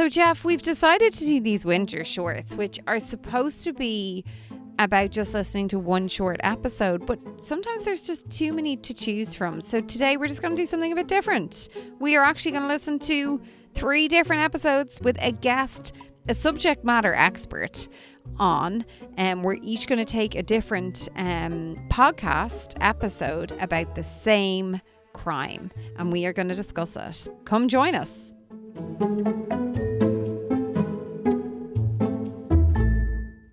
So, Jeff, we've decided to do these winter shorts, which are supposed to be about just listening to one short episode, but sometimes there's just too many to choose from. So today we're just going to do something a bit different. We are actually going to listen to 3 different episodes with a guest, a subject matter expert on, and we're each going to take a different podcast episode about the same crime, and we are going to discuss it. Come join us.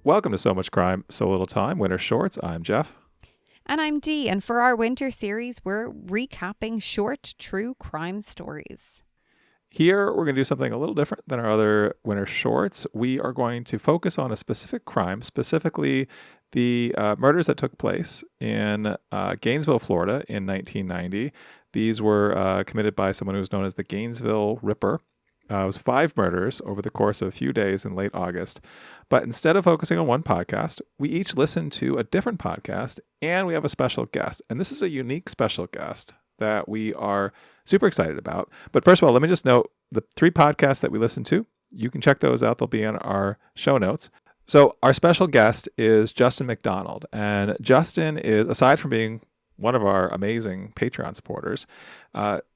Welcome to So Much Crime, So Little Time, Winter Shorts. I'm Jeff. And I'm Dee, and for our winter series, we're recapping short true crime stories. Here, we're going to do something a little different than our other winter shorts. We are going to focus on a specific crime, specifically the murders that took place in Gainesville, Florida in 1990. These were committed by someone who was known as the Gainesville Ripper. It was 5 murders over the course of a few days in late August. But instead of focusing on one podcast, we each listened to a different podcast, and we have a special guest. And this is a unique special guest that we are super excited about. But first of all, let me just note the 3 podcasts that we listened to. You can check those out. They'll be in our show notes. So our special guest is Justin McDonald. And Justin is, aside from being one of our amazing Patreon supporters,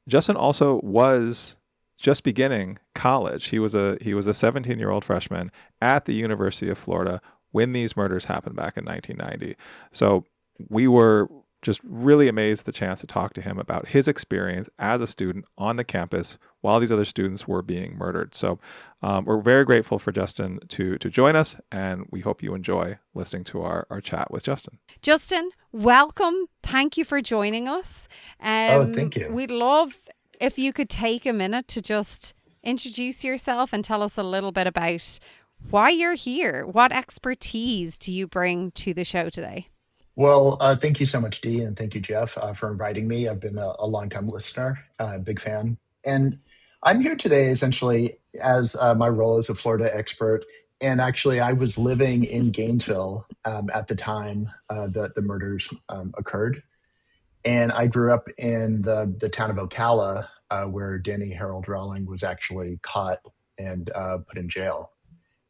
Justin also was just beginning college. He was a 17-year-old freshman at the University of Florida when these murders happened back in 1990. So we were just really amazed at the chance to talk to him about his experience as a student on the campus while these other students were being murdered. So we're very grateful for Justin to join us, and we hope you enjoy listening to our chat with Justin. Justin, welcome. Thank you for joining us. Thank you. We'd love if you could take a minute to just introduce yourself and tell us a little bit about why you're here. What expertise do you bring to the show today? Well, thank you so much, Dee, and thank you, Jeff, for inviting me. I've been a longtime listener, big fan. And I'm here today essentially as my role as a Florida expert. And actually, I was living in Gainesville at the time that the murders occurred. And I grew up in the town of Ocala, where Danny Harold Rawling was actually caught and put in jail.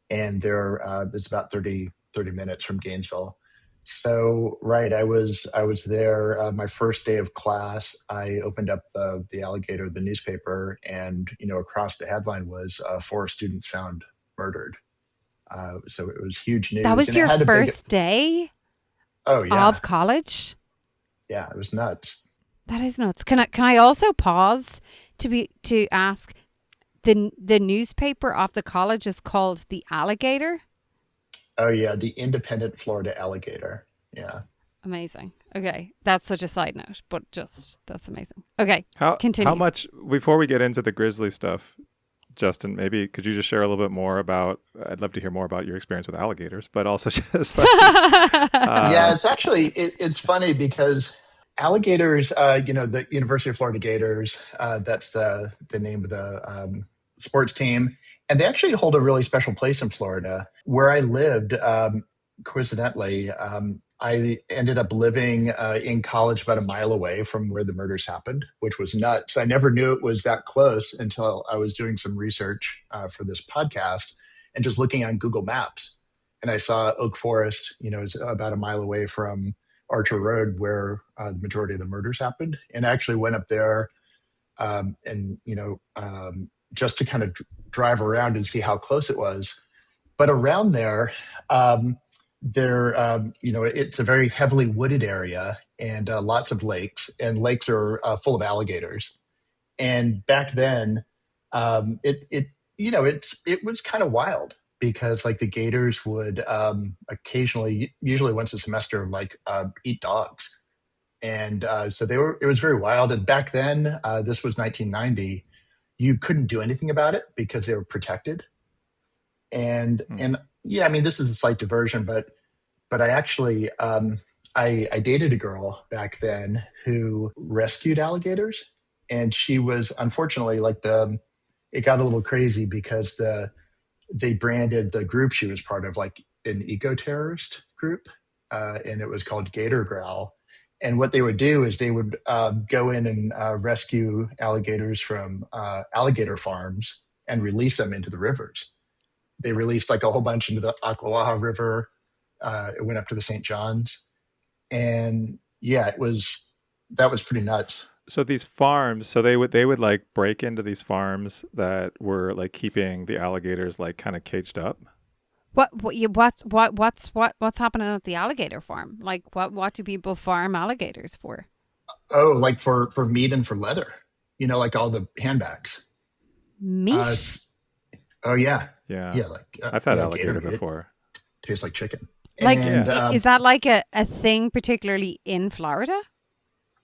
And there, it's about 30 minutes from Gainesville. So, right, I was there. My first day of class, I opened up the Alligator, the newspaper, and across the headline was 4 students found murdered. So it was huge news. That was your first day? Oh yeah, of college? Yeah, it was nuts. That is nuts. Can I also pause to ask, the newspaper of the college is called the Alligator? Oh yeah, the Independent Florida Alligator. Yeah. Amazing. Okay, that's such a side note, but that's amazing. Okay, continue. How much, before we get into the grisly stuff, Justin, maybe could you just share a little bit more about, I'd love to hear more about your experience with alligators, but also just like... Yeah, it's actually, it's funny because alligators, the University of Florida Gators, that's the name of the sports team. And they actually hold a really special place in Florida. Where I lived, coincidentally, I ended up living in college about a mile away from where the murders happened, which was nuts. I never knew it was that close until I was doing some research for this podcast and just looking on Google Maps. And I saw Oak Forest, is about a mile away from Archer Road, where the majority of the murders happened. And I actually went up there just to kind of drive around and see how close it was. But around there, it's a very heavily wooded area and lots of lakes, and lakes are full of alligators. And back then, it was kind of wild because like the gators would occasionally, usually once a semester, eat dogs. And so it was very wild. And back then, this was 1990, you couldn't do anything about it because they were protected. And yeah, I mean, this is a slight diversion, but I actually, I dated a girl back then who rescued alligators, and she was unfortunately it got a little crazy because they branded the group she was part of like an eco-terrorist group, and it was called Gator Growl. And what they would do is they would go in and rescue alligators from alligator farms and release them into the rivers. They released like a whole bunch into the Ocklawaha River. It went up to the St. John's, and yeah, that was pretty nuts. So these farms, so they would like break into these farms that were like keeping the alligators like kind of caged up. What's happening at the alligator farm? Like what do people farm alligators for? Oh, like for meat and for leather. Like all the handbags. Meat. Oh yeah, Yeah. Like I've had alligator before. Tastes like chicken. Like, And, is that like a thing, particularly in Florida?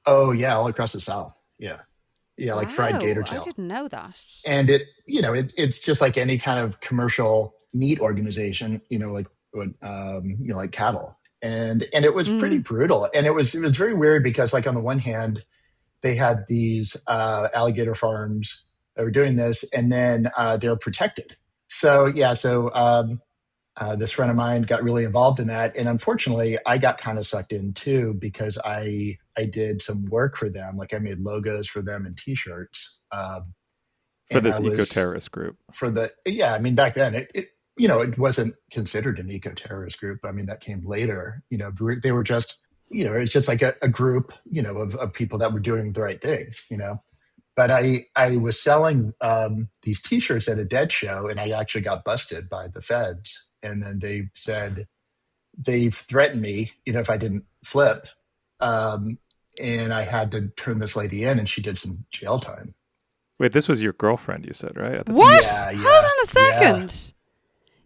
Oh yeah, all across the South. Yeah, like fried gator tail. I didn't know that. And it's just like any kind of commercial meat organization. Like cattle, and it was pretty brutal. And it was very weird because like on the one hand, they had these alligator farms that were doing this, and then they're protected. So this friend of mine got really involved in that, and unfortunately, I got kind of sucked in too because I did some work for them. Like I made logos for them and T-shirts for this eco-terrorist group. Back then it wasn't considered an eco-terrorist group. I mean, that came later. They were just it's just like a group of people that were doing the right thing. But I was selling these T-shirts at a dead show, and I actually got busted by the feds. And then they said they threatened me, if I didn't flip. And I had to turn this lady in, and she did some jail time. Wait, this was your girlfriend, you said, right? What? Yeah. Hold on a second.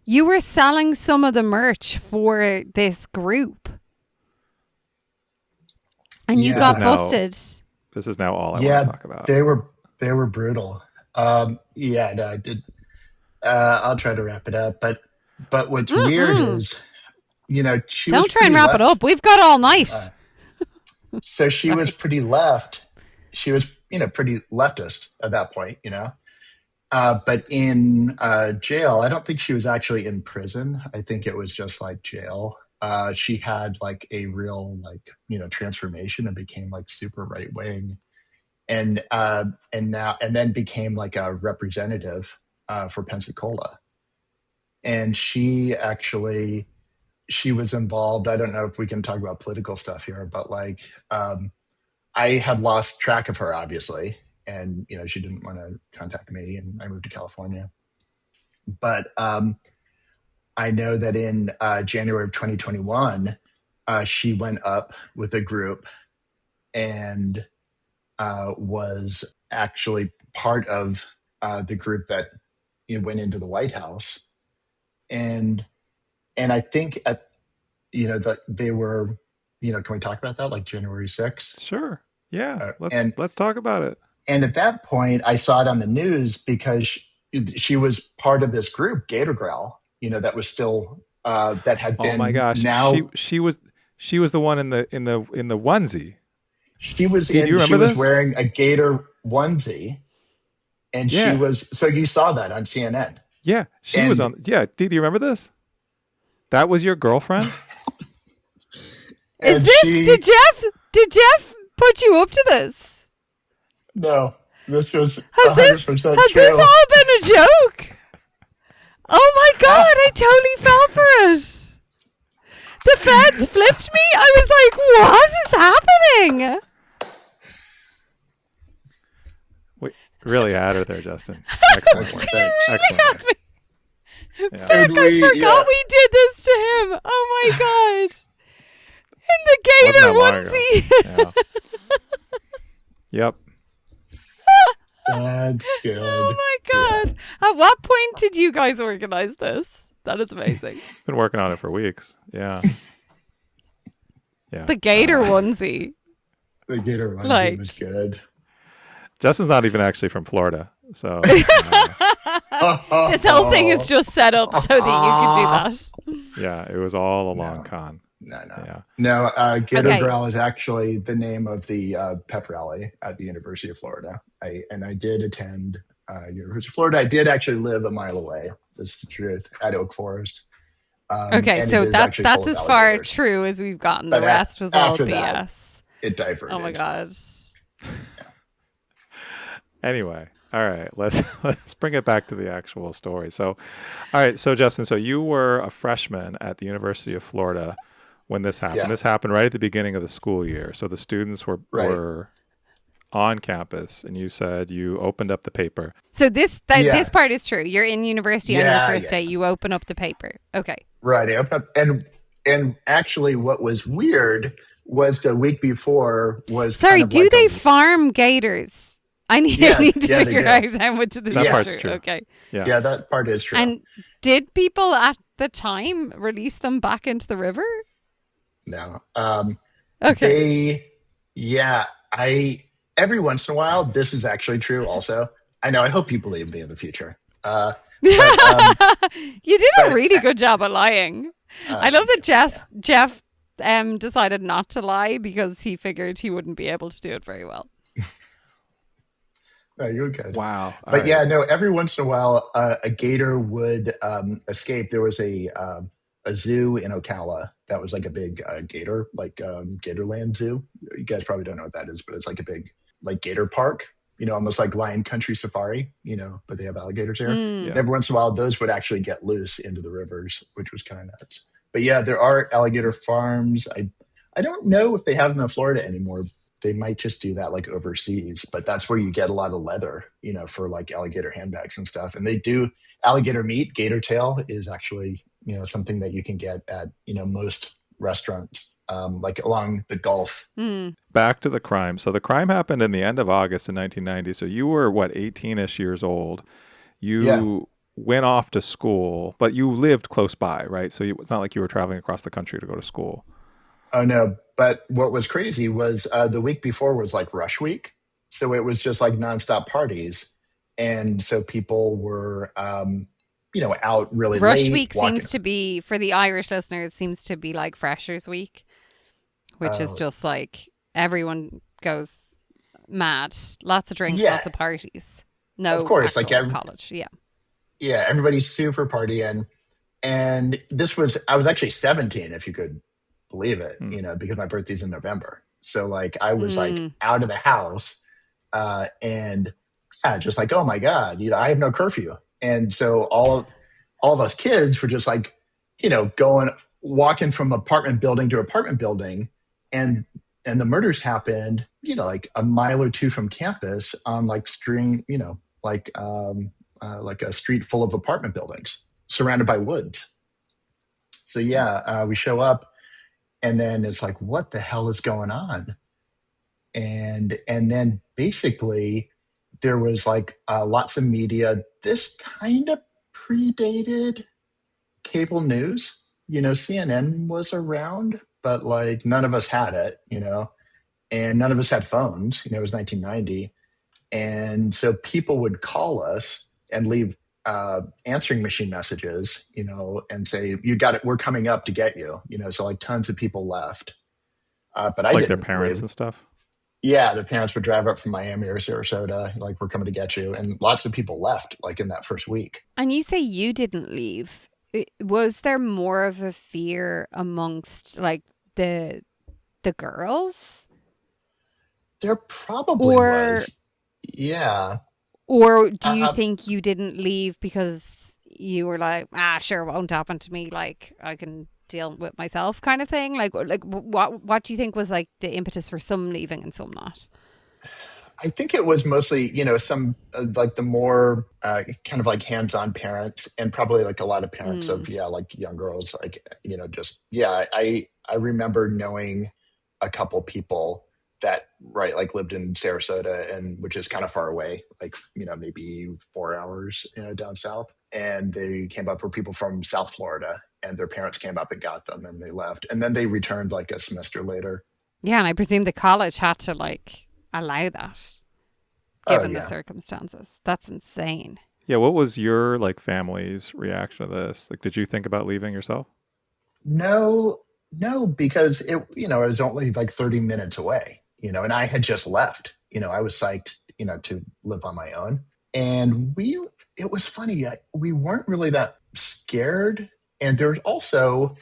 Yeah. You were selling some of the merch for this group, and you got busted. This is now all I want to talk about. They were brutal. I did. I'll try to wrap it up, but what's weird is, she don't try and wrap it up. We've got all night. So she was pretty left. She was, pretty leftist at that point, But in jail, I don't think she was actually in prison. I think it was just like jail. She had like a real transformation and became like super right wing, and then became like a representative for Pensacola. And she was involved. I don't know if we can talk about political stuff here, but I had lost track of her, obviously. And, she didn't want to contact me, and I moved to California. But I know that in January of 2021, she went up with a group and was actually part of the group that went into the White House. And I think that they were, can we talk about that? Like January 6th? Sure. Yeah. Let's talk about it. And at that point, I saw it on the news because she was part of this group, Gator Growl, that was still that had been. Oh my gosh! Now she was the one in the onesie. She was wearing a Gator onesie, and she was. So you saw that on CNN. Yeah, she was on. Yeah, do you remember this? That was your girlfriend. Did Jeff put you up to this? No, this was 100% Has true. This all been a joke? Oh my God, I totally fell for it. The feds flipped me. I was like, what is happening? Wait, really had her there, Justin. Excellent work. Excellent. Yeah. Fuck, I forgot we did this to him. Oh my God. In the Gator onesie. Yeah. Yep. That's good. Oh my God. Yeah. At what point did you guys organize this? That is amazing. Been working on it for weeks. Yeah. Yeah. The Gator onesie. The Gator onesie was good. Justin's not even actually from Florida. So this whole thing is just set up so that you can do that. Yeah, it was all a long con. No. Gator Growl is actually the name of the pep rally at the University of Florida. I did attend University of Florida. I did actually live a mile away. This is the truth, at Oak Forest. So that's as far true as we've gotten. The rest was all BS. That, it diverted. Oh my God. Anyway, All right, let's bring it back to the actual story. So, all right, so Justin, so you were a freshman at the University of Florida when this happened. Yeah. This happened right at the beginning of the school year. So the students Right. were on campus, and you said you opened up the paper. So this Yeah. part is true. You're in university on your Yeah, first yeah. day. You open up the paper. Okay. Right. I opened up, and actually, what was weird was the week before was Sorry, kind of do like they farm gators? I need Yeah, to yeah, they figure do. out how much of this That is part's true. true. Okay. Yeah. Yeah, that part is true. And did people at the time release them back into the river? No. Okay. Every once in a while, this is actually true also. I know, I hope you believe me in the future. You did a really good job at lying. I love that Jeff decided not to lie because he figured he wouldn't be able to do it very well. No, you're good. Wow. All But right. yeah, no, every once in a while, a gator would escape. There was a zoo in Ocala that was like a big gator, like Gatorland Zoo. You guys probably don't know what that is, but it's like a big like gator park, almost like Lion Country Safari, but they have alligators there. Mm. And every once in a while, those would actually get loose into the rivers, which was kind of nuts. But yeah, there are alligator farms. I don't know if they have them in Florida anymore. They might just do that like overseas, but that's where you get a lot of leather, for like alligator handbags and stuff. And they do alligator meat, gator tail is actually, something that you can get at, most restaurants, like along the Gulf. Mm. Back to the crime. So the crime happened in the end of August in 1990. So you were, 18-ish years old. You went off to school, but you lived close by, right? So it's not like you were traveling across the country to go to school. Oh, no. But what was crazy was the week before was like rush week. So it was just like nonstop parties. And so people were, out really Rush late. Week walking. seems to be, for the Irish listeners, seems to be like Freshers Week, which is just like everyone goes mad. Lots of drinks, lots of parties. No, of course, like college. Yeah. Yeah, everybody's super partying. And I was actually 17, if you could believe it, because my birthday's in November. So like I was like out of the house and just like, oh my God, I have no curfew. And so all of us kids were just like, walking from apartment building to apartment building. And the murders happened, like a mile or two from campus on like street, like a street full of apartment buildings surrounded by woods. So we show up. And then it's like, what the hell is going on? And then basically there was like lots of media. This kind of predated cable news. CNN was around, but like none of us had it, and none of us had phones. It was 1990. And so people would call us and leave answering machine messages, and say, you got it, we're coming up to get you, so like tons of people left. But I like didn't their parents leave. and stuff. Yeah, their parents would drive up from Miami or Sarasota, like, we're coming to get you. And lots of people left, like in that first week. And you say you didn't leave. Was there more of a fear amongst like the girls? There probably was. Yeah. Or do you think you didn't leave because you were like, sure, it won't happen to me. Like, I can deal with myself kind of thing? Like what do you think was like the impetus for some leaving and some not? I think it was mostly, some like the more kind of like hands-on parents, and probably like a lot of parents of, like young girls, like, I remember knowing a couple people that like lived in Sarasota, and which is kind of far away, like, maybe 4 hours down south. And they came up, were people from South Florida, and their parents came up and got them, and they left. And then they returned like a semester later. Yeah, and I presume the college had to like allow that given the circumstances. That's insane. Yeah, what was your like family's reaction to this? Like, did you think about leaving yourself? No, because it was only like 30 minutes away, and I had just left. I was psyched, to live on my own. And it was funny. We weren't really that scared. And there's also,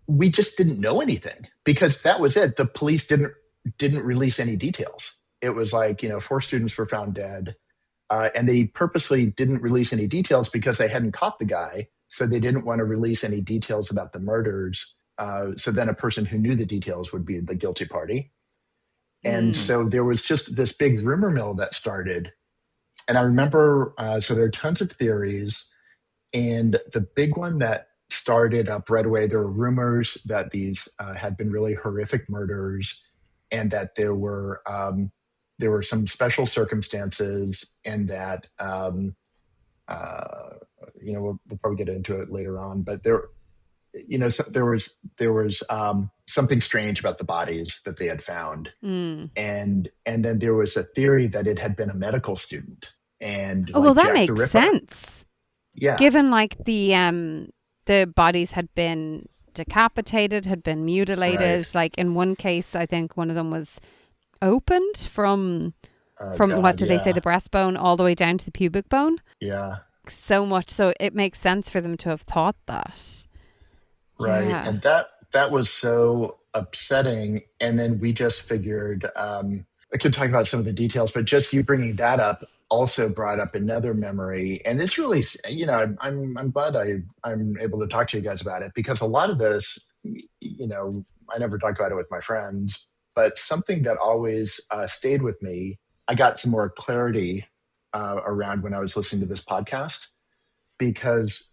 we just didn't know anything, because that was it. The police didn't release any details. It was like, 4 students were found dead. And they purposely didn't release any details because they hadn't caught the guy. So they didn't want to release any details about the murders. So then a person who knew the details would be the guilty party. And so there was just this big rumor mill that started. And I remember, so there are tons of theories. And the big one that started up right away, there were rumors that these had been really horrific murders, and that there were some special circumstances, and that we'll probably get into it later on, but there was something strange about the bodies that they had found, and then there was a theory that it had been a medical student, and well, that makes sense. Yeah, given like the bodies had been decapitated, had been mutilated. Right. Like in one case, I think one of them was opened from God, what did they say, yeah. the breastbone all the way down to the pubic bone. Yeah. So much so it makes sense for them to have thought that. Right. Yeah. And that was so upsetting. And then we just figured, I could talk about some of the details, but just you bringing that up also brought up another memory. And it's really, I'm glad I'm able to talk to you guys about it, because a lot of this, I never talk about it with my friends, but something that always stayed with me, I got some more clarity around when I was listening to this podcast, because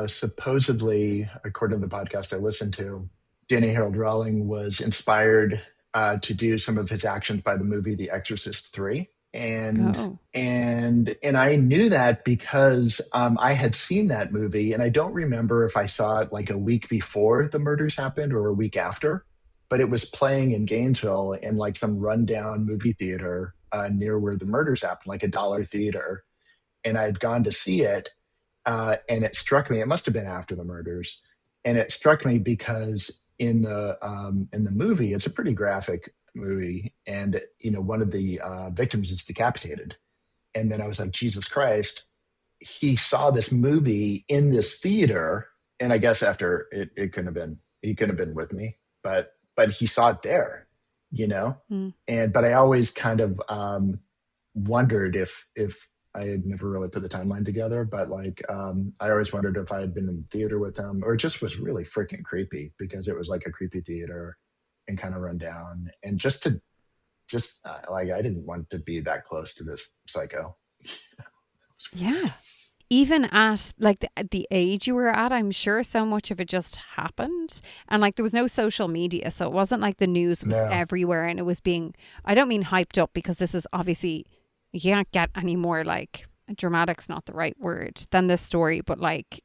supposedly, according to the podcast I listened to, Danny Harold Rawling was inspired to do some of his actions by the movie The Exorcist 3. And I knew that because I had seen that movie, and I don't remember if I saw it like a week before the murders happened or a week after, but it was playing in Gainesville in like some rundown movie theater near where the murders happened, like a dollar theater. And I had gone to see it. And it struck me, it must have been after the murders. And it struck me because in the movie, it's a pretty graphic movie. And, one of the victims is decapitated. And then I was like, Jesus Christ, he saw this movie in this theater. And I guess after it he couldn't have been with me, but he saw it there, but I always kind of wondered if I had never really put the timeline together, but I always wondered if I had been in the theater with him, or it just was really freaking creepy because it was like a creepy theater and kind of run down. And I didn't want to be that close to this psycho. Yeah. Even at like the age you were at, I'm sure so much of it just happened. And like there was no social media. So it wasn't like the news was everywhere and it was being, I don't mean hyped up, because this is obviously, you can't get any more like dramatic's not the right word than this story, but like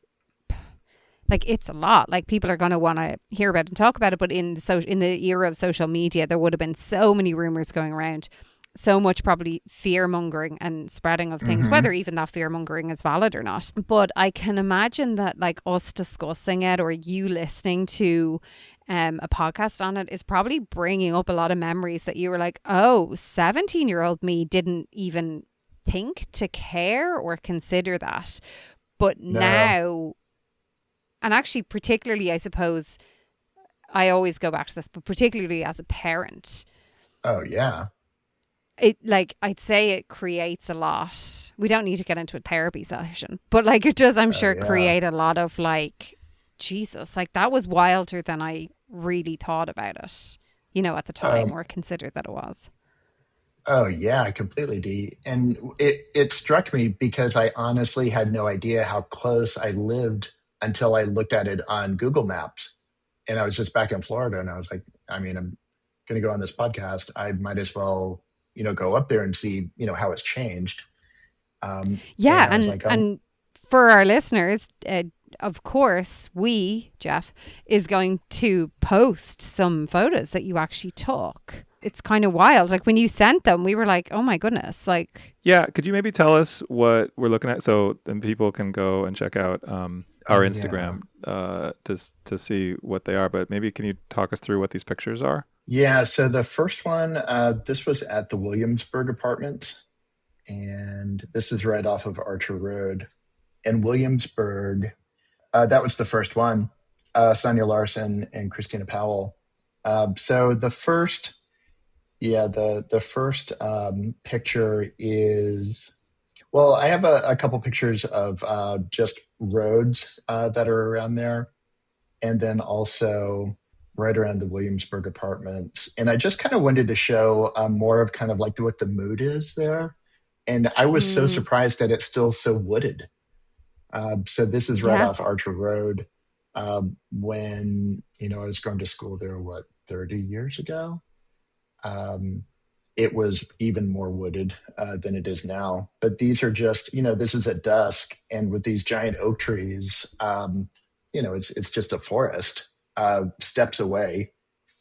it's a lot. Like people are going to want to hear about it and talk about it. But in the era of social media, there would have been so many rumors going around, so much probably fear mongering and spreading of things, whether even that fear mongering is valid or not. But I can imagine that like us discussing it or you listening to a podcast on it is probably bringing up a lot of memories that you were like, oh, 17-year-old me didn't even think to care or consider that. But now, and actually particularly, I suppose, I always go back to this, but particularly as a parent. Oh, yeah. It I'd say it creates a lot. We don't need to get into a therapy session, but it does, I'm sure, create a lot of Jesus, that was wilder than I really thought about it, at the time or considered that it was. Oh yeah, completely, Dee. And it struck me because I honestly had no idea how close I lived until I looked at it on Google Maps. And I was just back in Florida and I was like, I'm going to go on this podcast. I might as well, go up there and see, how it's changed. And for our listeners, of course, Jeff, is going to post some photos that you actually took. It's kind of wild. When you sent them, we were like, oh my goodness. Yeah, could you maybe tell us what we're looking at so then people can go and check out our Instagram to see what they are. But maybe can you talk us through what these pictures are? Yeah, so the first one, this was at the Williamsburg apartment. And this is right off of Archer Road. In Williamsburg, that was the first one, Sonja Larson and Christina Powell. So the first picture is, Well, I have a couple pictures of just roads that are around there, and then also right around the Williamsburg apartments. And I just kind of wanted to show more of kind of like what the mood is there. And I was so Mm, surprised that it's still so wooded. So this is right yeah. off Archer Road. When I was going to school there, 30 years ago. Um, it was even more wooded than it is now. But these are just, this is at dusk, and with these giant oak trees, it's just a forest steps away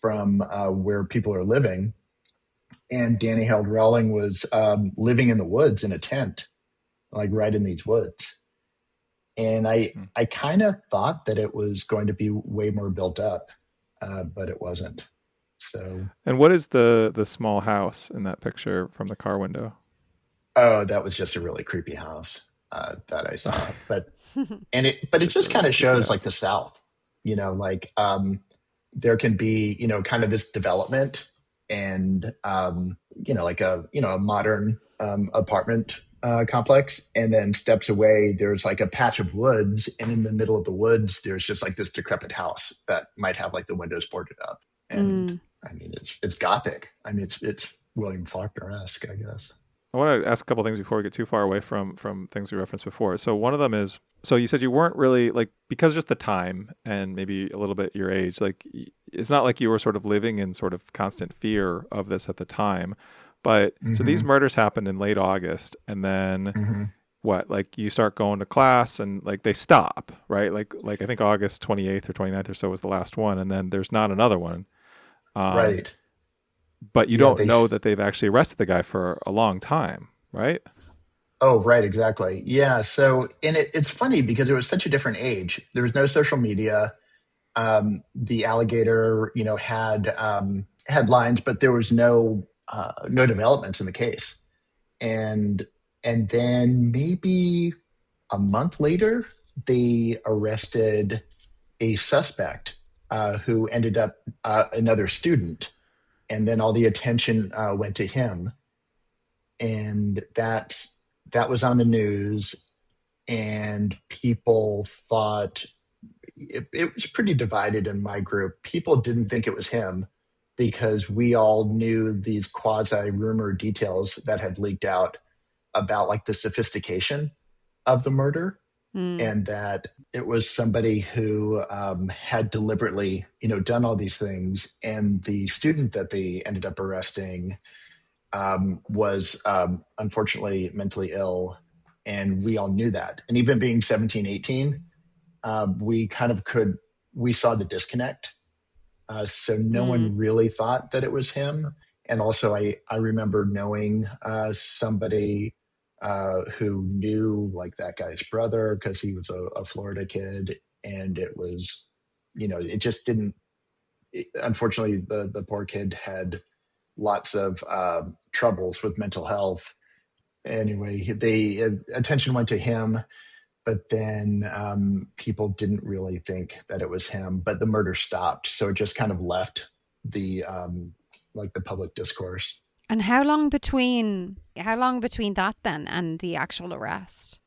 from where people are living. And Danny Held Rawling was living in the woods in a tent, like right in these woods. And I kind of thought that it was going to be way more built up, but it wasn't. So, And what is the small house in that picture from the car window? oh, that was just a really creepy house that I saw. But it Just a just really kind of creepy shows like house. the South, like there can be, kind of this development and, like a modern apartment complex. And then steps away, there's like a patch of woods. And in the middle of the woods, there's just like this decrepit house that might have like the windows boarded up. And Mm. I mean, it's Gothic. I mean, it's William Faulkner-esque, I guess. I want to ask a couple things before we get too far away from things we referenced before. So one of them is, so you said you weren't really like, because just the time and maybe a little bit your age, like it's not like you were sort of living in sort of constant fear of this at the time. But so these Hmm. murders happened in late August, and then Hmm. what? Like you start going to class and like they stop, right? Like I think August 28th or 29th or so was the last one, and then there's not another one. Um, Right. but you Yeah, don't know that they've actually arrested the guy for a long time, right? Oh, right, exactly. Yeah. So, and it's funny because it was such a different age. There was no social media. The alligator, had headlines, but there was no developments in the case. And and then maybe a month later, they arrested a suspect who ended up another student, and then all the attention went to him, and that was on the news, and people thought it was pretty divided in my group. People didn't think it was him because we all knew these quasi rumor details that had leaked out about like the sophistication of the murder, Mm. and that it was somebody who had deliberately done all these things. And the student that they ended up arresting was unfortunately mentally ill, and we all knew that. And even being 17, 18, we kind of we saw the disconnect. So no Mm. one really thought that it was him. And also, I remember knowing somebody who knew like that guy's brother because he was a Florida kid. And it was, it just didn't, unfortunately, the poor kid had lots of troubles with mental health. Anyway, attention went to him, but then people didn't really think that it was him. But the murder stopped, so it just kind of left the like the public discourse. And how long between that then and the actual arrest?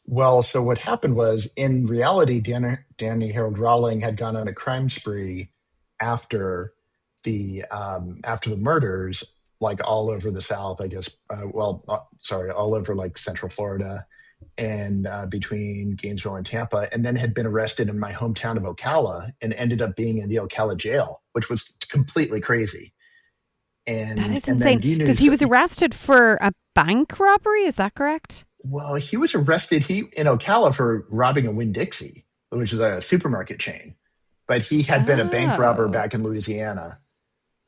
Well, so what happened was, in reality, Danny Harold Rawling had gone on a crime spree after the murders, like all over the South, I guess. Sorry, all over like Central Florida and between Gainesville and Tampa, and then had been arrested in my hometown of Ocala and ended up being in the Ocala jail, which was completely crazy. That And is and then insane because he was arrested for a bank robbery. Is that correct? well, he was arrested in Ocala for robbing a Winn-Dixie, which is a supermarket chain, but he had been a bank robber Oh. back in Louisiana.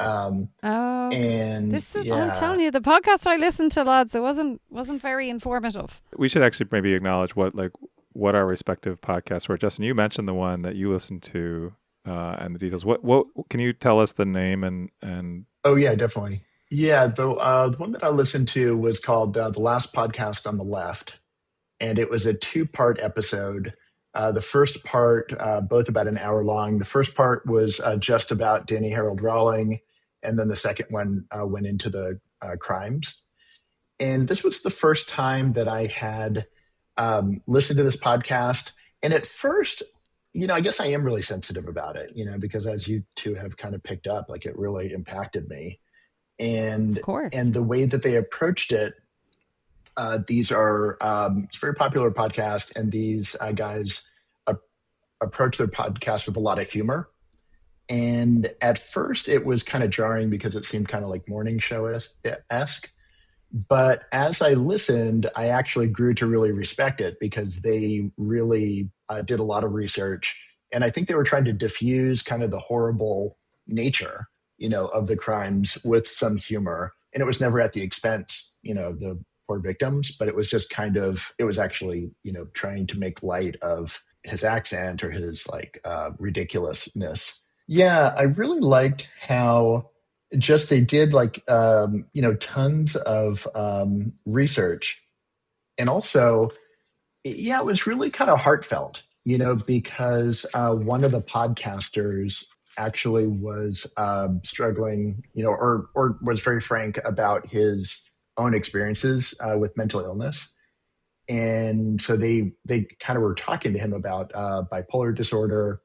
Um, Oh, okay. and This is, I'm yeah, telling you, the podcast I listened to, lads, it wasn't very informative. We should actually maybe acknowledge what our respective podcasts were. Justin, you mentioned the one that you listened to and the details. What can you tell us the name and oh yeah, definitely. Yeah, the one that I listened to was called "The Last Podcast on the Left," and it was a two-part episode. The first part, both about an hour long. The first part was just about Danny Harold Rawling, and then the second one went into the crimes. And this was the first time that I had listened to this podcast. And at first, I guess I am really sensitive about it, because as you two have kind of picked up, like it really impacted me. Of And course. the way that they approached it, these are it's a very popular podcast, and these guys approach their podcast with a lot of humor. And at first, it was kind of jarring because it seemed kind of like morning show esque. But as I listened, I actually grew to really respect it because they really did a lot of research. And I think they were trying to diffuse kind of the horrible nature, of the crimes with some humor. And it was never at the expense, of the poor victims, but it was just it was actually, trying to make light of his accent or his ridiculousness. Yeah, I really liked how just they did tons of research, and also it was really kind of heartfelt, because one of the podcasters actually was struggling, or was very frank about his own experiences with mental illness. And so they kind of were talking to him about bipolar disorder,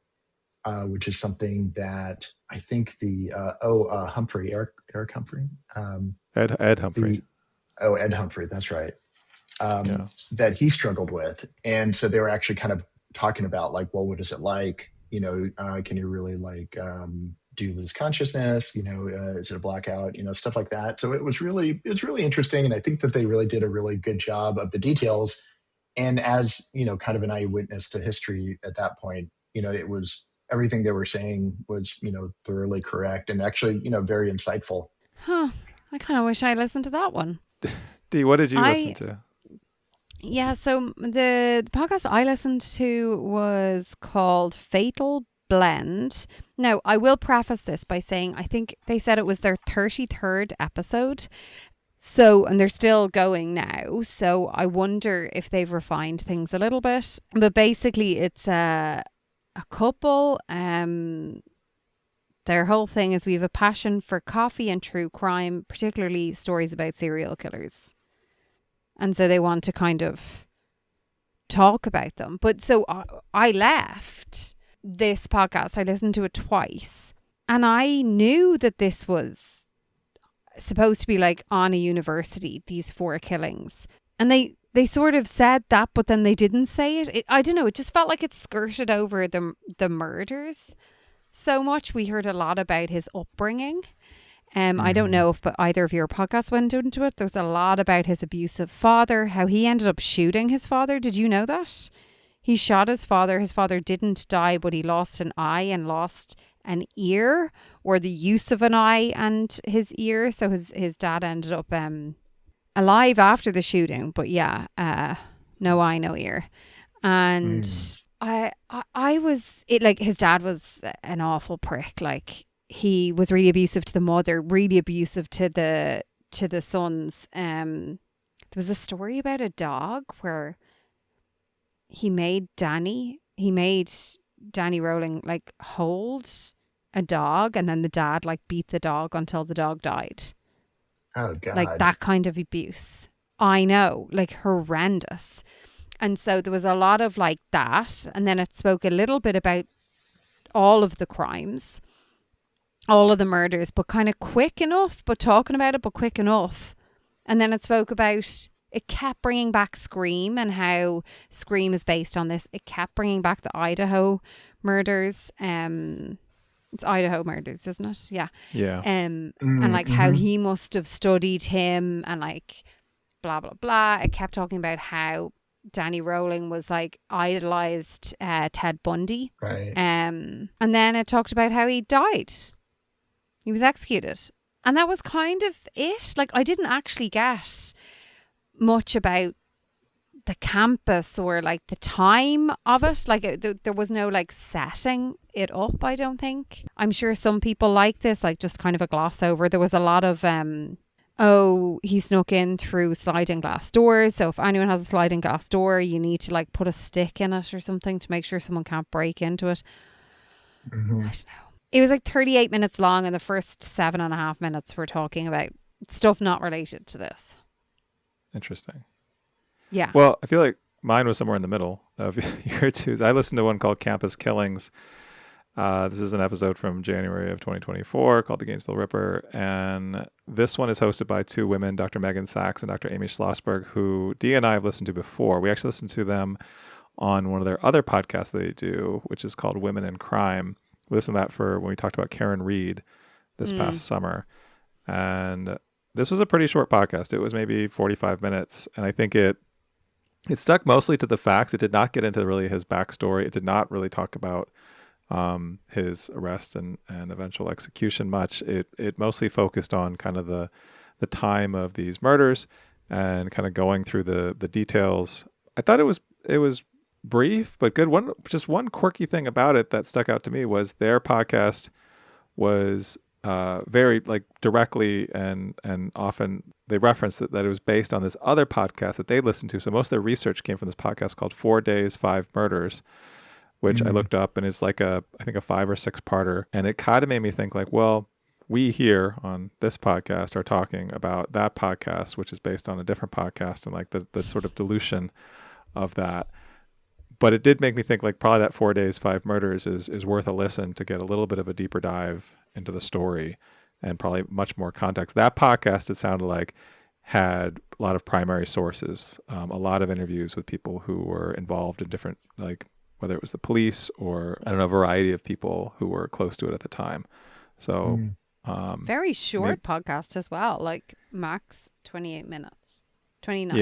which is something that I think Humphrey, Eric Humphrey, Ed Humphrey. Ed Humphrey, that's right. Yeah. That he struggled with. And so they were actually kind of talking about well, what is it like? Can you really do you lose consciousness? Is it a blackout? Stuff like that. So it's really interesting. And I think that they really did a really good job of the details. And as, kind of an eyewitness to history at that point, it was everything they were saying was, thoroughly correct and actually, very insightful. Huh. I kind of wish I listened to that one. Dee, what did you listen to? Yeah, so the podcast I listened to was called Fatal Blend. Now, I will preface this by saying I think they said it was their 33rd episode. So, and they're still going now. So I wonder if they've refined things a little bit. But basically, it's a couple. Their whole thing is we have a passion for coffee and true crime, particularly stories about serial killers. And so they want to kind of talk about them. But so I left this podcast. I listened to it twice. And I knew that this was supposed to be on a university, these 4 killings. And they sort of said that, but then they didn't say it. I don't know. It just felt like it skirted over the murders so much. We heard a lot about his upbringing. I don't know if either of your podcasts went into it. There's a lot about his abusive father, how he ended up shooting his father. Did you know that? He shot his father. His father didn't die, but he lost an eye and lost an ear, or the use of an eye and his ear. So his dad ended up alive after the shooting. But yeah, no eye, no ear. And I was, his dad was an awful prick. He was really abusive to the mother, really abusive to the sons. There was a story about a dog where he made Danny Rowling hold a dog, and then the dad beat the dog until the dog died. Oh God. That kind of abuse. I know, horrendous. And so there was a lot of that. And then it spoke a little bit about all of the crimes, all of the murders, but kind of quick enough, but talking about it, but quick enough. And then it spoke about, it kept bringing back Scream and how Scream is based on this. It kept bringing back the Idaho murders. It's Idaho murders, isn't it? Yeah. Yeah. And how he must have studied him and blah, blah, blah. It kept talking about how Danny Rowling was idolized Ted Bundy. Right. And then it talked about how he died. He was executed. And that was kind of it. I didn't actually get much about the campus or the time of it. There was no setting it up, I don't think. I'm sure some people like this, just kind of a gloss over. There was a lot of, he snuck in through sliding glass doors. So if anyone has a sliding glass door, you need to put a stick in it or something to make sure someone can't break into it. Mm-hmm. I don't know. It was 38 minutes long, and the first 7.5 minutes were talking about stuff not related to this. Interesting. Yeah. Well, I feel like mine was somewhere in the middle of your two. I listened to one called Campus Killings. This is an episode from January of 2024 called the Gainesville Ripper. And this one is hosted by two women, Dr. Megan Sachs and Dr. Amy Schlossberg, who Dee and I have listened to before. We actually listened to them on one of their other podcasts they do, which is called Women in Crime. We listened to that for when we talked about Karen Reed this past summer. And this was a pretty short podcast. It was maybe 45 minutes. And I think it stuck mostly to the facts. It did not get into really his backstory. It did not really talk about his arrest and eventual execution much. It mostly focused on kind of the time of these murders and kind of going through the details. I thought it was brief but good. Just one quirky thing about it that stuck out to me was their podcast was very like directly and often they referenced that it was based on this other podcast that they listened to. So most of their research came from this podcast called 4 Days, 5 Murders, which I looked up and is like I think a 5 or 6 parter. And it kind of made me think like, well, we here on this podcast are talking about that podcast, which is based on a different podcast and like the sort of dilution of that. But it did make me think like probably that 4 Days, 5 Murders is worth a listen to get a little bit of a deeper dive into the story and probably much more context. That podcast, it sounded like, had a lot of primary sources, a lot of interviews with people who were involved in different, like whether it was the police or I don't know, a variety of people who were close to it at the time. So very short podcast as well, like max 28 minutes, 29.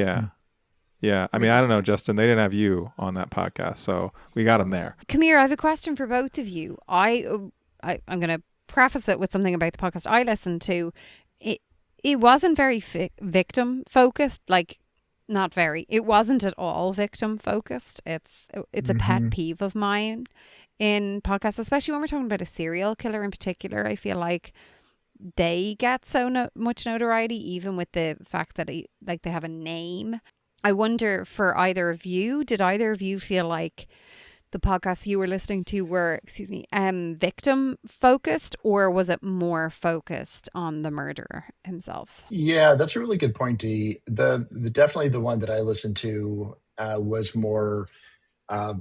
Yeah. I mean, I don't know, Justin, they didn't have you on that podcast, so we got them there. Come here, I have a question for both of you. I'm going to preface it with something about the podcast I listened to. It wasn't very victim focused, like not very. It wasn't at all victim focused. It's a pet peeve of mine in podcasts, especially when we're talking about a serial killer in particular. I feel like they get so much notoriety, even with the fact that they have a name. I wonder for either of you, did either of you feel like the podcasts you were listening to were, victim focused, or was it more focused on the murderer himself? Yeah, that's a really good point, Dee. The definitely the one that I listened to was more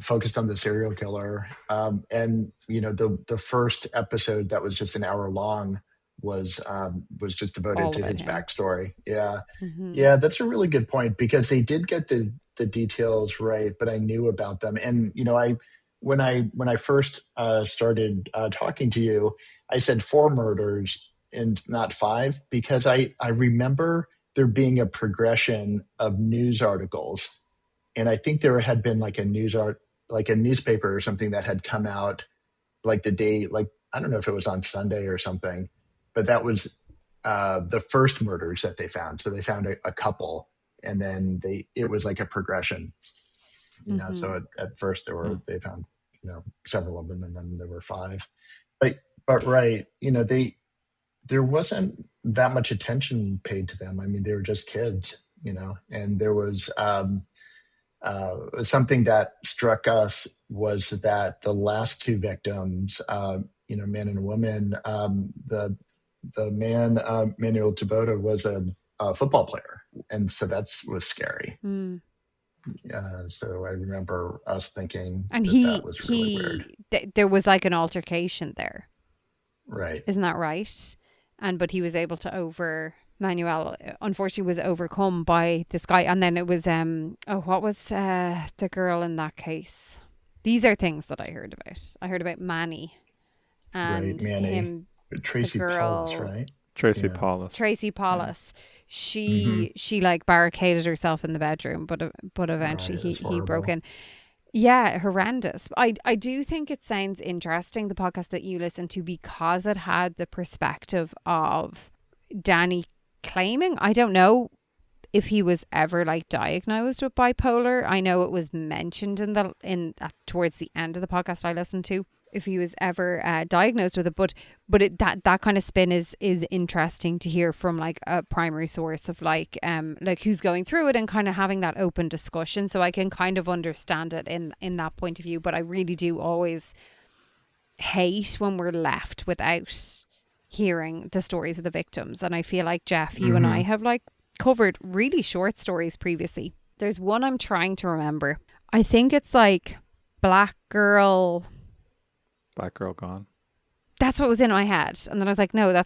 focused on the serial killer. And the first episode that was just an hour long was just devoted to his backstory. Yeah. Yeah, that's a really good point because they did get the details right, but I knew about them. And when I first started talking to you, I said 4 murders and not 5 because I remember there being a progression of news articles, and I think there had been like a newspaper or something that had come out like the day, like I don't know if it was on Sunday or something, but that was the first murders that they found. So they found a couple. And then it was like a progression, so at first they found, several of them, and then there were 5, but right. There wasn't that much attention paid to them. I mean, they were just kids, and there was, something that struck us was that the last 2 victims, man and woman, the man, Manuel Taboada, was a football player. And so that was scary. So I remember us thinking and that was really weird. There was like an altercation there. Right. Isn't that right? But he was able to Manuel, unfortunately, was overcome by this guy. And then it was, what was the girl in that case? These are things that I heard about. I heard about Manny and him. Tracy Paules, right? Tracy Paules. Tracy Paules. Yeah. She like barricaded herself in the bedroom, but eventually he broke in. Yeah, horrendous. I do think it sounds interesting, the podcast that you listened to, because it had the perspective of Danny claiming, I don't know if he was ever like diagnosed with bipolar. I know it was mentioned towards the end of the podcast I listened to, if he was ever diagnosed with it, but that kind of spin is interesting to hear from like a primary source of like who's going through it and kind of having that open discussion. So I can kind of understand it in that point of view, but I really do always hate when we're left without hearing the stories of the victims. And I feel like, Jeff, you and I have like covered really short stories previously. There's one I'm trying to remember. I think it's like Black Girl Gone. That's what was in my head. And then I was like, no,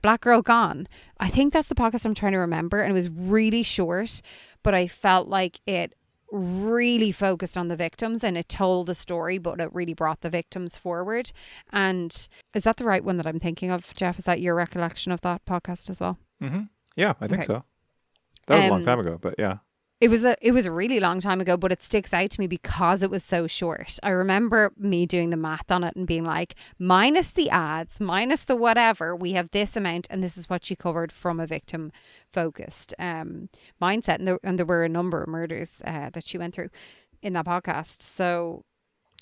Black Girl Gone. I think that's the podcast I'm trying to remember. And it was really short, but I felt like it really focused on the victims and it told the story, but it really brought the victims forward. And is that the right one that I'm thinking of, Jeff? Is that your recollection of that podcast as well? Mm-hmm. Yeah, I think so. That was a long time ago, but yeah. It was a really long time ago, but it sticks out to me because it was so short. I remember me doing the math on it and being like, minus the ads, minus the whatever, we have this amount, and this is what she covered from a victim-focused mindset. And there were a number of murders that she went through in that podcast. So,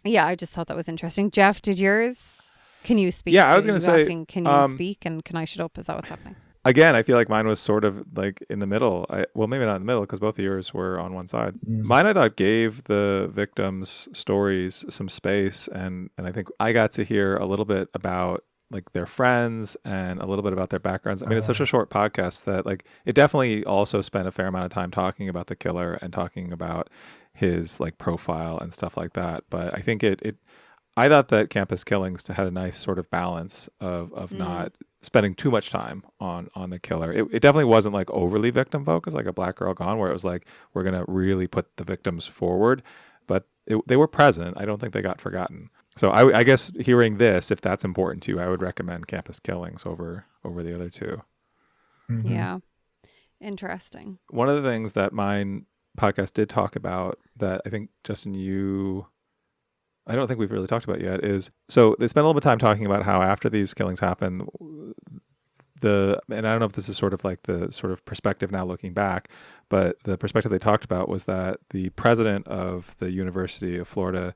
yeah, I just thought that was interesting. Jeff, did yours? Can you speak? Yeah, I was going to say, can you speak and can I shut up? Is that what's happening? Again, I feel like mine was sort of like in the middle. Well, maybe not in the middle because both of yours were on one side. Mine, I thought, gave the victims' stories some space. And I think I got to hear a little bit about like their friends and a little bit about their backgrounds. I mean, it's such a short podcast that like it definitely also spent a fair amount of time talking about the killer and talking about his like profile and stuff like that. But I think I thought that Campus Killings had a nice sort of balance of not spending too much time on the killer. It definitely wasn't like overly victim focused, like a Black Girl Gone, where it was like, we're going to really put the victims forward. But they were present. I don't think they got forgotten. So I guess hearing this, if that's important to you, I would recommend Campus Killings over the other two. Mm-hmm. Yeah. Interesting. One of the things that mine podcast did talk about that I think, Justin, I don't think we've really talked about yet is, so they spent a little bit of time talking about how after these killings happened, and I don't know if this is sort of like the sort of perspective now looking back, but the perspective they talked about was that the president of the University of Florida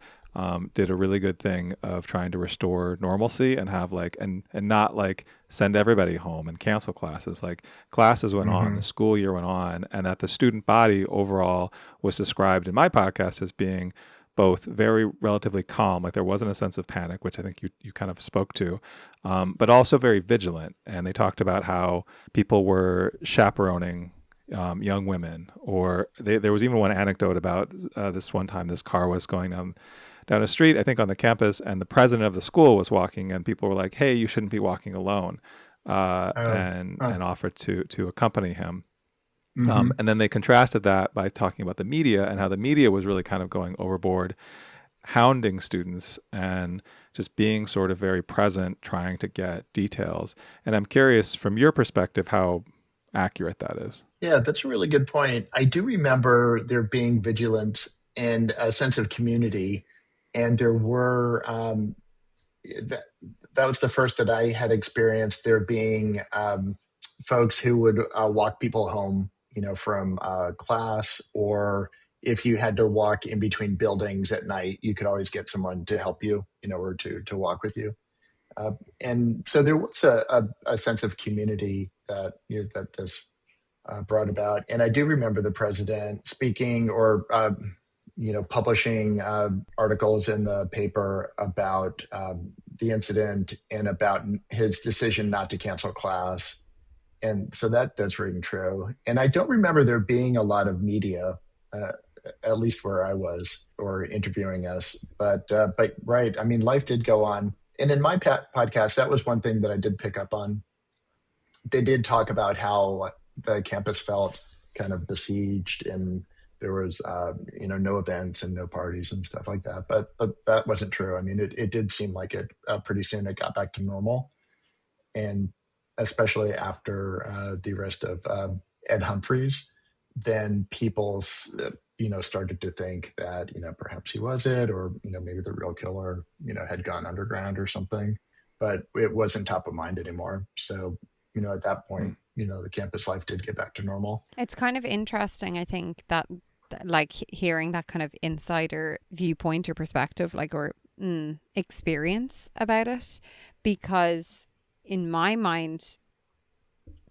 did a really good thing of trying to restore normalcy and have like, and not like send everybody home and cancel classes. Like classes went on, the school year went on, and that the student body overall was described in my podcast as being both very relatively calm, like there wasn't a sense of panic, which I think you kind of spoke to, but also very vigilant. And they talked about how people were chaperoning young women, or there was even one anecdote about this one time this car was going down a street, I think on the campus, and the president of the school was walking, and people were like, hey, you shouldn't be walking alone, and offered to accompany him. And then they contrasted that by talking about the media and how the media was really kind of going overboard, hounding students and just being sort of very present, trying to get details. And I'm curious from your perspective how accurate that is. Yeah, that's a really good point. I do remember there being vigilance and a sense of community. And there were, that was the first that I had experienced, there being folks who would walk people home, from class, or if you had to walk in between buildings at night, you could always get someone to help you, or to walk with you. And so there was a sense of community that that this brought about. And I do remember the president speaking or publishing articles in the paper about the incident and about his decision not to cancel class. And so that's ring true. And I don't remember there being a lot of media, at least where I was, or interviewing us. But right, I mean, life did go on. And in my podcast, that was one thing that I did pick up on. They did talk about how the campus felt kind of besieged, and there was, no events and no parties and stuff like that. But that wasn't true. I mean, it did seem like it pretty soon it got back to normal. And especially after the arrest of Ed Humphreys, then people, started to think that, perhaps he was it, or, maybe the real killer, had gone underground or something, but it wasn't top of mind anymore. So, at that point, the campus life did get back to normal. It's kind of interesting, I think, that like hearing that kind of insider viewpoint or perspective, like, or experience about it, because in my mind,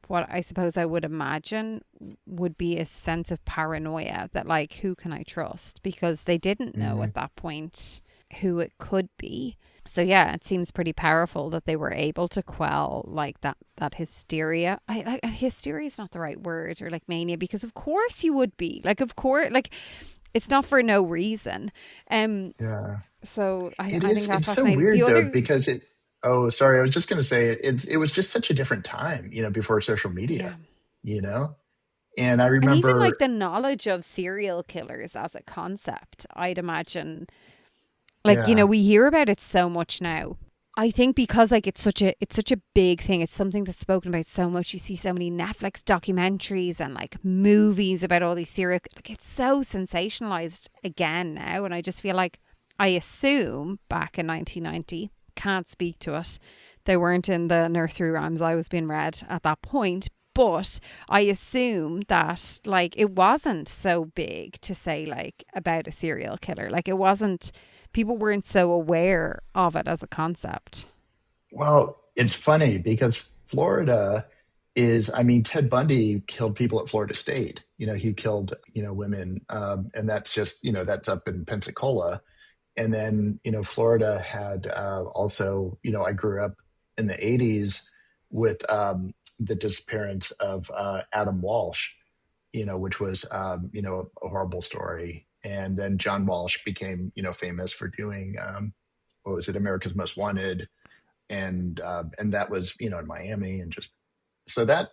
what I suppose I would imagine would be a sense of paranoia that, like, who can I trust? Because they didn't know at that point who it could be. So yeah, it seems pretty powerful that they were able to quell like that hysteria. Hysteria is not the right word, or like mania, because of course you would be like, of course, like it's not for no reason. Yeah. So I It think is. that's It's so fascinating. The weird though, other, because it. Oh, sorry. I was just going to say it was just such a different time, before social yeah. media, you know. And I And even like remember, the knowledge of serial killers as a concept, I'd imagine, like, yeah, we hear about it so much now. I think because like it's such a big thing. It's something that's spoken about so much. You see so many Netflix documentaries and like movies about all these serial, like it's so sensationalized again now. And I just feel like, I assume back in 1990, can't speak to it, they weren't in the nursery rhymes I was being read at that point. But I assume that like it wasn't so big to say like about a serial killer. Like it wasn't, people weren't so aware of it as a concept. well, it's funny because Florida is, I mean, Ted Bundy killed people at Florida State. He killed, women. And that's just, that's up in Pensacola. And then, Florida had also, I grew up in the 80s with the disappearance of Adam Walsh, which was, a horrible story. And then John Walsh became, famous for doing, what was it, America's Most Wanted. And that was, in Miami. And just so that,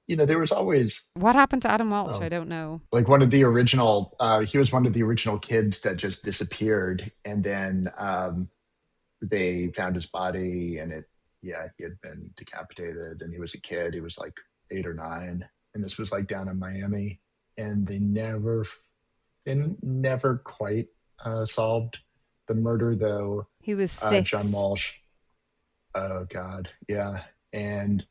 there was always, What happened to Adam Walsh? I um, don't know. like one of the original, he was one of the original kids that just disappeared. And then they found his body, and yeah, he had been decapitated, and he was a kid. He was like 8 or 9. And this was like down in Miami. And they never quite solved the murder, though. He was John 6. Walsh. Oh God. Yeah. And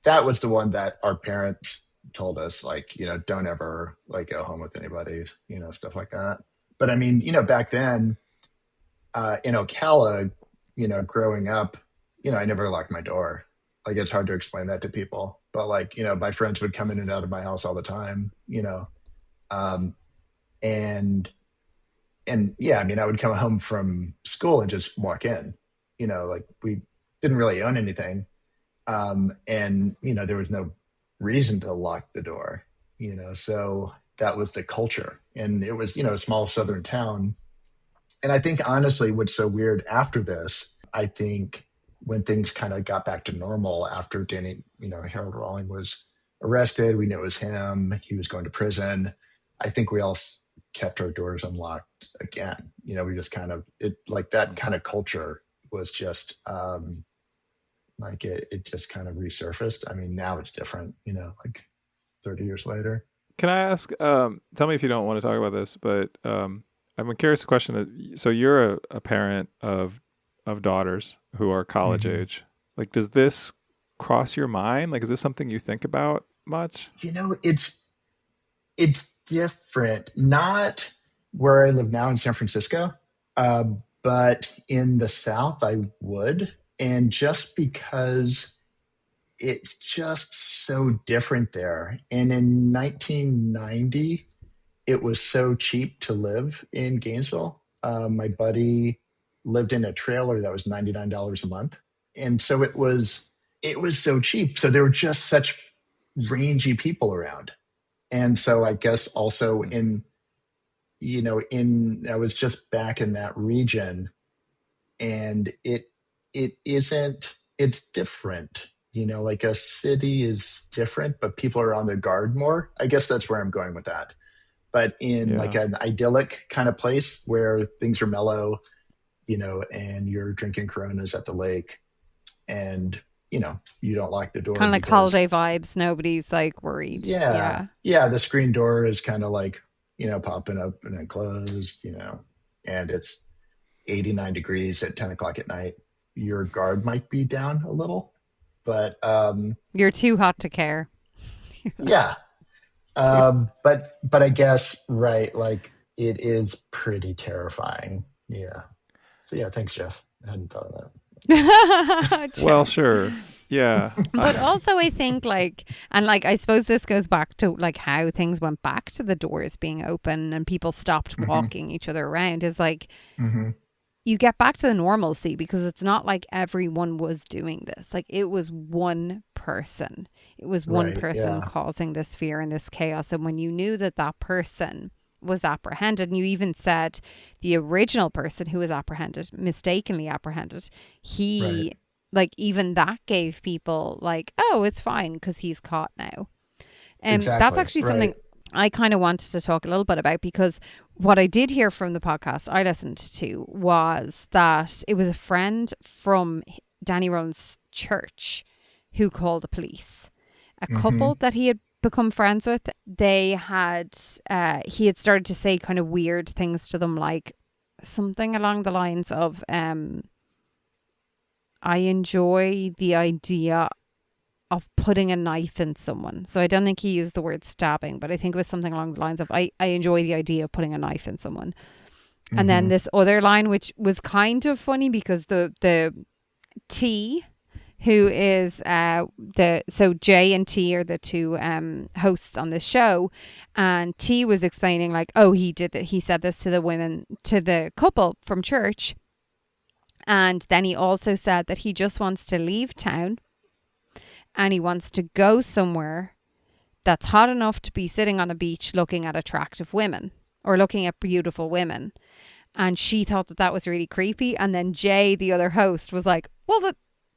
that was the one that our parents told us, like, don't ever like go home with anybody, stuff like that. But I mean, back then, in Ocala, growing up, I never locked my door. Like, it's hard to explain that to people, but like, my friends would come in and out of my house all the time, um, and, and yeah, I mean, I would come home from school and just walk in, like we didn't really own anything. And, there was no reason to lock the door, so that was the culture. And it was, a small Southern town. And I think honestly, what's so weird after this, I think when things kind of got back to normal after Danny, Harold Rawling was arrested, we knew it was him, he was going to prison. I think we all kept our doors unlocked again. We just kind of, like that kind of culture was just, like it just kind of resurfaced. I mean, now it's different, like 30 years later. Can I ask, tell me if you don't want to talk about this, but I'm curious question. So you're a parent of daughters who are college Mhm. age. Like, does this cross your mind? Like, is this something you think about much? It's different. Not where I live now in San Francisco, uh, but in the South, I would. And just because it's just so different there. And in 1990, it was so cheap to live in Gainesville. My buddy lived in a trailer that was $99 a month. And so it was so cheap. So there were just such rangy people around. And so I guess also I was just back in that region, and it's different. Like a city is different, but people are on their guard more. I guess that's where I'm going with that. But in like Yeah. an idyllic kind of place where things are mellow, and you're drinking Coronas at the lake, and you don't lock the door Kind of like because holiday vibes. Nobody's like worried. yeah, Yeah. yeah, the screen door is kind of like popping up and then closed, and it's 89 degrees at 10 o'clock at night. Your guard might be down a little, but You're too hot to care. yeah. Too. But I guess, right, like it is pretty terrifying. Yeah. So yeah, thanks, Jeff. I hadn't thought of Well, Jeff. sure. Yeah. But also I think like, and like I suppose this goes back to like how things went back to the doors being open and people stopped that. walking each other around, is like, Hmm. you get back to the normalcy, because it's not like everyone was doing this. Like, it was one person. It was one Right. person Yeah. causing this fear and this chaos. And when you knew that that person was apprehended, and you even said the original person who was apprehended, mistakenly apprehended, he, Right. like, even that gave people like, oh, it's fine because he's caught now. That's Exactly. actually something Right. I kind of wanted to talk a little bit about, because what I did hear from the podcast I listened to was that it was a friend from Danny Rowan's church who called the police. A Hmm. couple that he had become friends with, they had, he had started to say kind of weird things to them, like something along the lines of, I enjoy the idea of putting a knife in someone. So I don't think he used the word stabbing, but I think it was something along the lines of, I enjoy the idea of putting a knife in someone. And then Hmm. this other line, which was kind of funny, because the T, who is so Jay and T are the two hosts on this show, and T was explaining like, oh, he did that, he said this to the women, to the couple from church, and then he also said that he just wants to leave town and he wants to go somewhere that's hot enough to be sitting on a beach looking at attractive women, or looking at beautiful women. And she thought that that was really creepy. And then Jay, the other host, was like, well,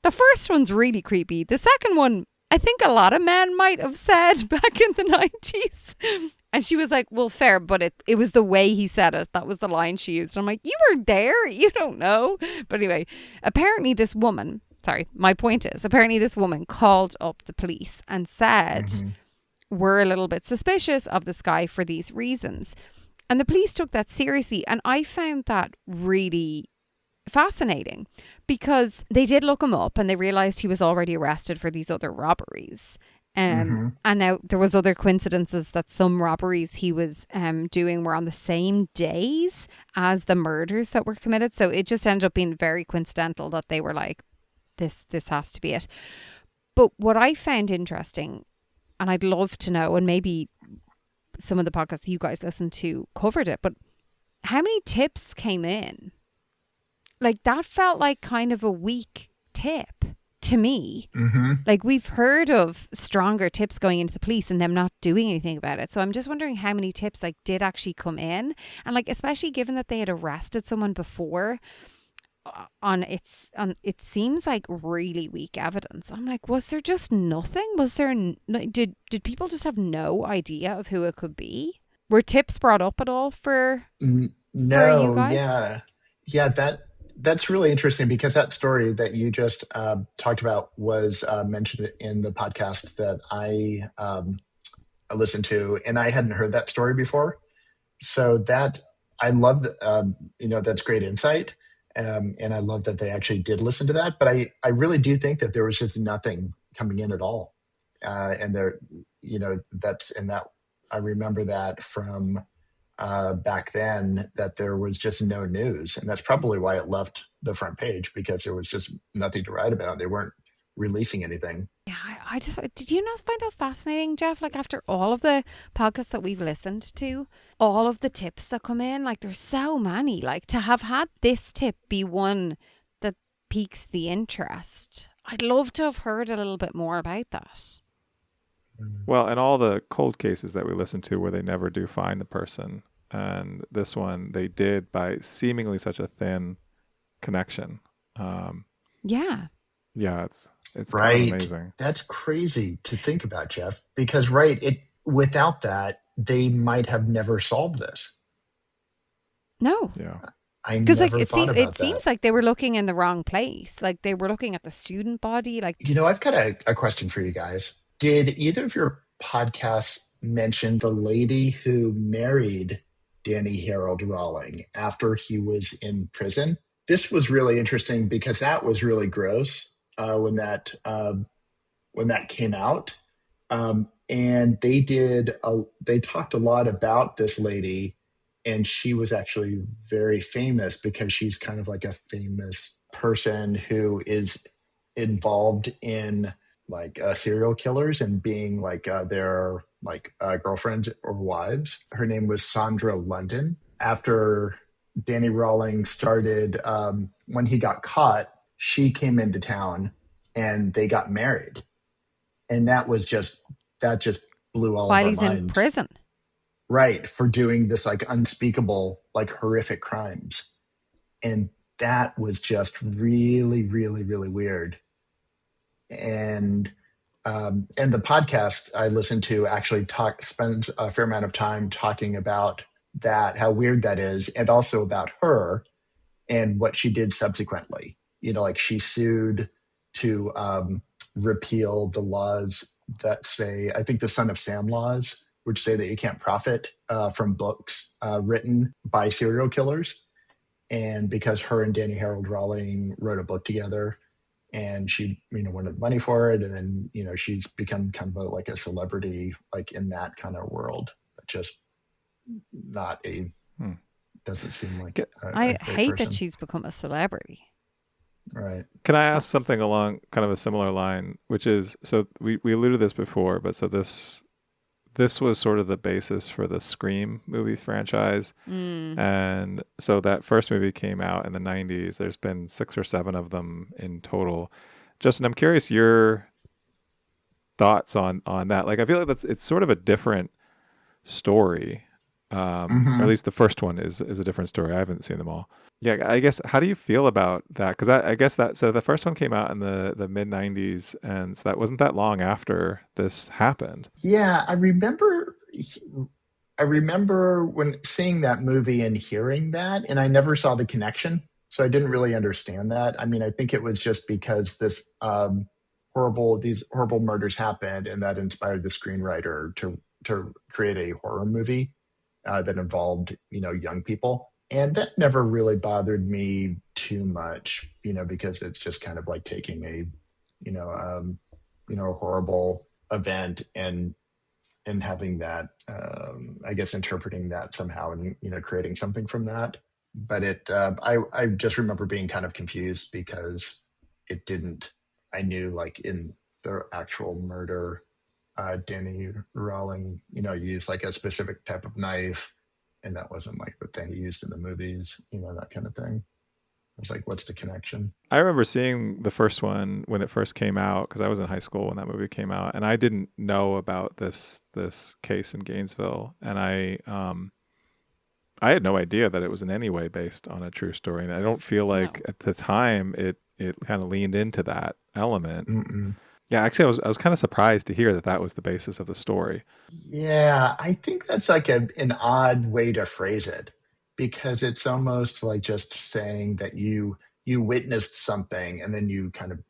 the first one's really creepy. The second one, I think a lot of men might have said back in the 90s. And she was like, well, fair, but it was the way he said it. That was the line she used. I'm like, you were there? You don't know. But anyway, apparently this woman, sorry, my point is, apparently this woman called up the police and said, Hmm. we're a little bit suspicious of this guy for these reasons. And the police took that seriously. And I found that really fascinating, because they did look him up and they realized he was already arrested for these other robberies. Hmm. And now there was other coincidences that some robberies he was doing were on the same days as the murders that were committed. So it just ended up being very coincidental that they were like, this has to be it. But what I found interesting, and I'd love to know, and maybe some of the podcasts you guys listened to covered it, but how many tips came in? Like, that felt like kind of a weak tip to me. Hmm. Like, we've heard of stronger tips going into the police and them not doing anything about it. So I'm just wondering how many tips like did actually come in, and like, especially given that they had arrested someone before it seems like really weak evidence. I'm like, was there just nothing? Was there did people just have no idea of who it could be? Were tips brought up at all for you No. guys? Yeah. Yeah. That's really interesting, because that story that you just talked about was mentioned in the podcast that I listened to, and I hadn't heard that story before. So that I love that. That's great insight, and I love that they actually did listen to that. But I really do think that there was just nothing coming in at all, and there, that's and that I remember that from back then, that there was just no news, and that's probably why it left the front page, because there was just nothing to write about. They weren't releasing anything. Yeah, I just, did you not find that fascinating, Jeff? Like, after all of the podcasts that we've listened to, all of the tips that come in, like, there's so many. Like, to have had this tip be one that piques the interest, I'd love to have heard a little bit more about that. Well, and all the cold cases that we listen to where they never do find the person, and this one they did by seemingly such a thin connection. Um, Yeah. yeah, it's kind of Right. amazing. That's crazy to think about, Jeff, because right, it without that, they might have never solved this. No. Yeah. I Because like never thought it about that. seems like they were looking in the wrong place. Like, they were looking at the student body. Like, I've got a question for you guys. Did either of your podcasts mention the lady who married Danny Harold Rawling after he was in prison? This was really interesting, because that was really gross when that came out. And they talked a lot about this lady, and she was actually very famous, because she's kind of like a famous person who is involved in like serial killers and being like their like girlfriends or wives. Her name was Sandra London. After Danny Rawlings started, when he got caught, she came into town and they got married. And that just blew all of While our he's in minds. prison. Right. For doing this like unspeakable, like horrific crimes. And that was just really, really, really weird. And the podcast I listened to actually spends a fair amount of time talking about that, how weird that is, and also about her and what she did subsequently. Like she sued to repeal the laws that say, I think the Son of Sam laws, which say that you can't profit from books written by serial killers. And because her and Danny Harold Rawling wrote a book together, and she wanted money for it, and then she's become kind of like a celebrity like in that kind of world, but just not doesn't seem like I a great hate person. that she's become a celebrity. Right. Can I ask something along kind of a similar line, which is, so we alluded to this before, but so this was sort of the basis for the Scream movie franchise. And so that first movie came out in the 90s. There's been 6 or 7 of them in total. Justin, I'm curious your thoughts on that. Like, I feel like it's sort of a different story. Or at least the first one is a different story. I haven't seen them all. Yeah, I guess, how do you feel about that? Because I guess so the first one came out in the mid 90s, and so that wasn't that long after this happened. Yeah, I remember when seeing that movie and hearing that, and I never saw the connection, so I didn't really understand that. I mean, I think it was just because these horrible murders happened, and that inspired the screenwriter to create a horror movie that involved young people. And that never really bothered me too much, because it's just kind of like taking a horrible event and having that, I guess, interpreting that somehow and creating something from that. But I just remember being kind of confused because it didn't. I knew like in the actual murder, Danny Rowling, used like a specific type of knife, and that wasn't like the thing he used in the movies, that kind of thing. I was like, what's the connection? I remember seeing the first one when it first came out, because I was in high school when that movie came out, and I didn't know about this case in Gainesville, and I had no idea that it was in any way based on a true story, and I don't feel like at the time it kind of leaned into that element. Mm-mm. Yeah, actually, I was kind of surprised to hear that was the basis of the story. Yeah, I think that's like an odd way to phrase it, because it's almost like just saying that you witnessed something and then you kind of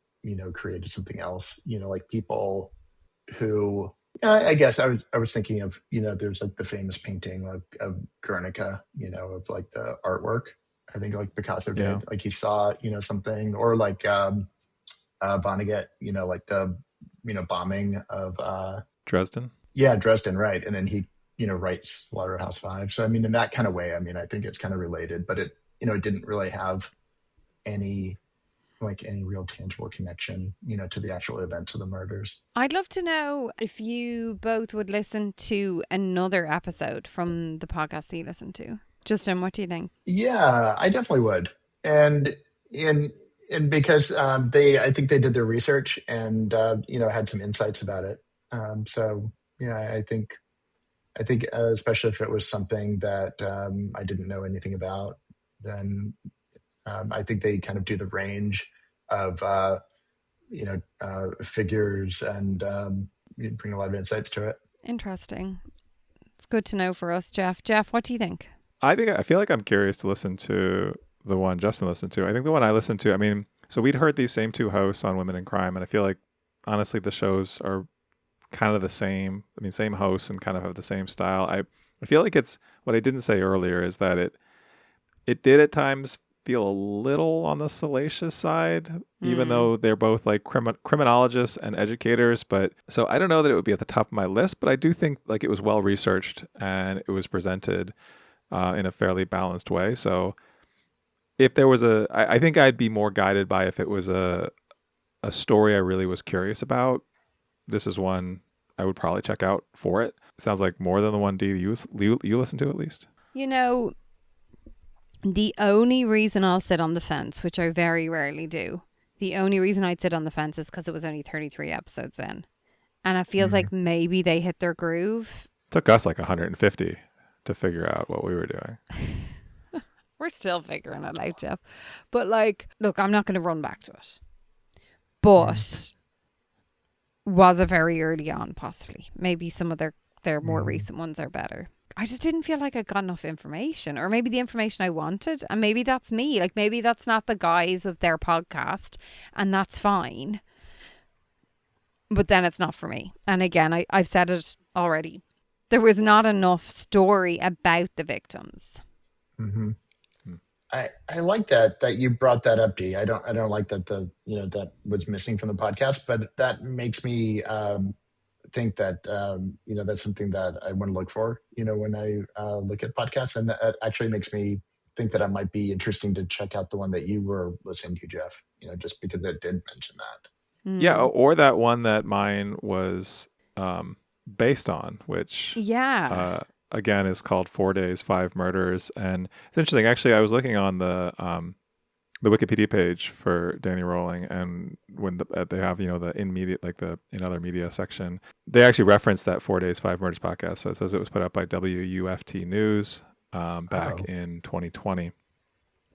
created something else. Like people who, I guess I was thinking of there's like the famous painting of Guernica, of like the artwork. I think like Picasso did. Yeah. Like he saw something, or like Vonnegut, like the bombing of Dresden. yeah, Dresden, right. And then he, writes Slaughterhouse-Five. So, I mean, in that kind of way, I mean, I think it's kind of related, but it didn't really have any real tangible connection, to the actual events of the murders. I'd love to know if you both would listen to another episode from the podcast that you listened to. Justin, what do you think? Yeah, I definitely would. And because I think they did their research and, had some insights about it. So yeah, I think especially if it was something that I didn't know anything about, then I think they kind of do the range of figures and bring a lot of insights to it. Interesting. It's good to know for us, Jeff. Jeff, what do you think? I feel like I'm curious to listen to the one Justin listened to. I think the one I listened to, I mean, so we'd heard these same 2 hosts on Women in Crime, and I feel like honestly the shows are kind of the same. I mean, same hosts and kind of have the same style. I feel like it's, what I didn't say earlier is that it did at times feel a little on the salacious side, even though they're both like criminologists and educators. But so I don't know that it would be at the top of my list, but I do think like it was well researched and it was presented in a fairly balanced way. So if there was I think I'd be more guided by if it was a story I really was curious about. This is one I would probably check out for it. It sounds like more than the one D you listen to, at least. The only reason I'll sit on the fence, which I very rarely do, the only reason I'd sit on the fence is because it was only 33 episodes in. And it feels like maybe they hit their groove. Took us like 150 to figure out what we were doing. We're still figuring it out, Jeff. But like, look, I'm not going to run back to it. But was it very early on, possibly? Maybe some of their more recent ones are better. I just didn't feel like I got enough information, or maybe the information I wanted. And maybe that's me. Like, maybe that's not the guys of their podcast, and that's fine. But then it's not for me. And again, I've said it already. There was not enough story about the victims. Mm-hmm. I like that you brought that up, Dee. I don't like that that was missing from the podcast, but that makes me think that that's something that I want to look for. When I look at podcasts, and that actually makes me think that it might be interesting to check out the one that you were listening to, Jeff. Just because it did mention that. Yeah, or that one that mine was based on, which again is called 4 Days, 5 Murders. And it's interesting. Actually, I was looking on the Wikipedia page for Danny Rowling, and when they have the in other media section, they actually referenced that 4 Days, 5 Murders podcast. So it says it was put up by WUFT News back in 2020.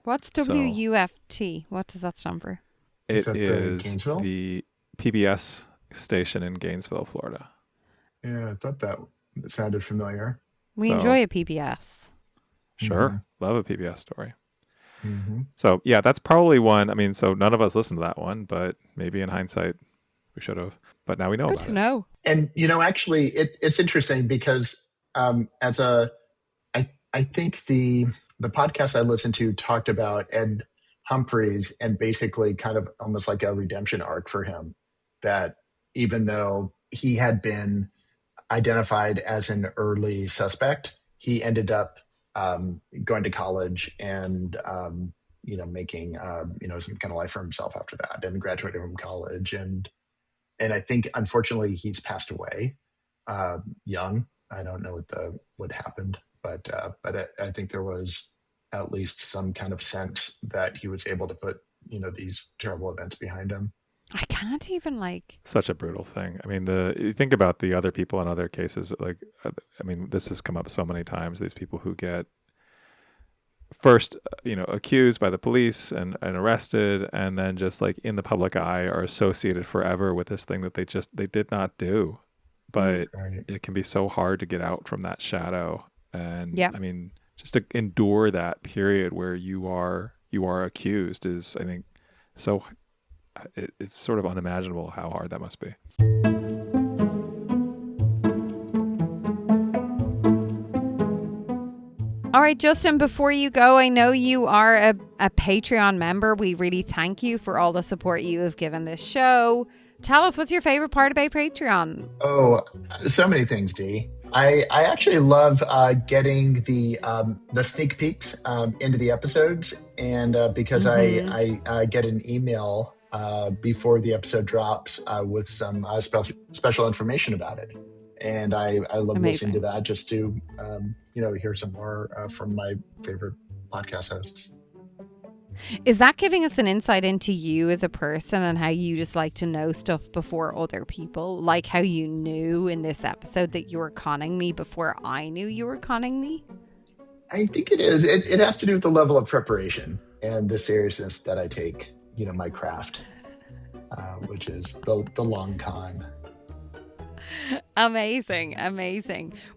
What's WUFT? What does that stand for? It is the PBS station in Gainesville, Florida. Yeah, I thought that sounded familiar. We enjoy a PBS. Sure. Love a PBS story. Mm-hmm. So, yeah, that's probably one. I mean, so none of us listened to that one, but maybe in hindsight, we should have. But now we know about it. Good to know. And, actually, it's interesting because I think the podcast I listened to talked about Ed Humphreys and basically kind of almost like a redemption arc for him, that even though he had been identified as an early suspect, he ended up going to college and making some kind of life for himself after that, and graduated from college, and I think unfortunately he's passed away young. I don't know what happened, but I think there was at least some kind of sense that he was able to put these terrible events behind him. I can't even such a brutal thing. I mean, you think about the other people in other cases, this has come up so many times, these people who get first, accused by the police and arrested, and then just in the public eye are associated forever with this thing that they did not do. But it can be so hard to get out from that shadow. And I mean, just to endure that period where you are accused is, I think, so it's sort of unimaginable how hard that must be. All right, Justin, before you go, I know you are a Patreon member. We really thank you for all the support you have given this show. Tell us, what's your favorite part about Patreon? Oh, so many things, Dee. I actually love getting the sneak peeks into the episodes, and because I get an email before the episode drops with some special information about it, and I love listening to that just to hear some more from my favorite podcast hosts. Is that giving us an insight into you as a person and how you just like to know stuff before other people? Like how you knew in this episode that you were conning me before I knew you were conning me? I think it is. It has to do with the level of preparation and the seriousness that I take, my craft, which is the long con. Amazing.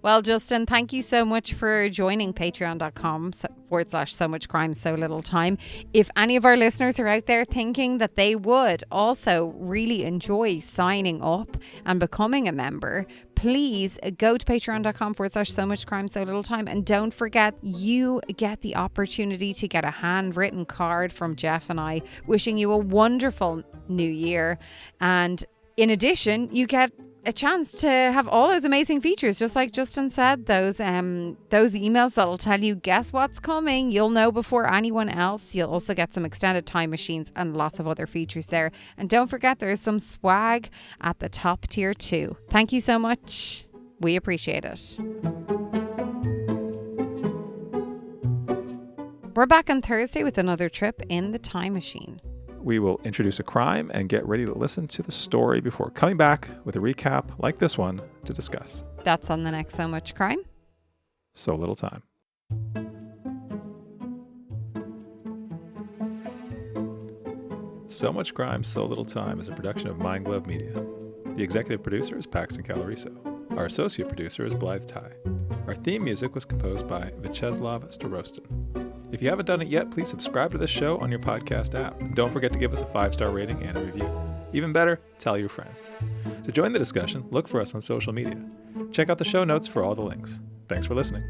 Well, Justin, thank you so much for joining patreon.com/so much crime, so little time. If any of our listeners are out there thinking that they would also really enjoy signing up and becoming a member, please go to patreon.com/so much crime, so little time. And don't forget, you get the opportunity to get a handwritten card from Jeff and I wishing you a wonderful new year. And in addition, you get a chance to have all those amazing features, just like Justin said, those emails that'll tell you, guess what's coming. You'll know before anyone else. You'll also get some extended time machines and lots of other features there. And don't forget, there's some swag at the top tier too. Thank you so much. We appreciate it. We're back on Thursday with another trip in the time machine. We will introduce a crime and get ready to listen to the story before coming back with a recap like this one to discuss. That's on the next So Much Crime. So Little Time. So Much Crime, So Little Time is a production of Mind Glove Media. The executive producer is Paxton Caloriso. Our associate producer is Blythe Ty. Our theme music was composed by Vyacheslav Starostin. If you haven't done it yet, please subscribe to this show on your podcast app. And don't forget to give us a 5-star rating and a review. Even better, tell your friends. To join the discussion, look for us on social media. Check out the show notes for all the links. Thanks for listening.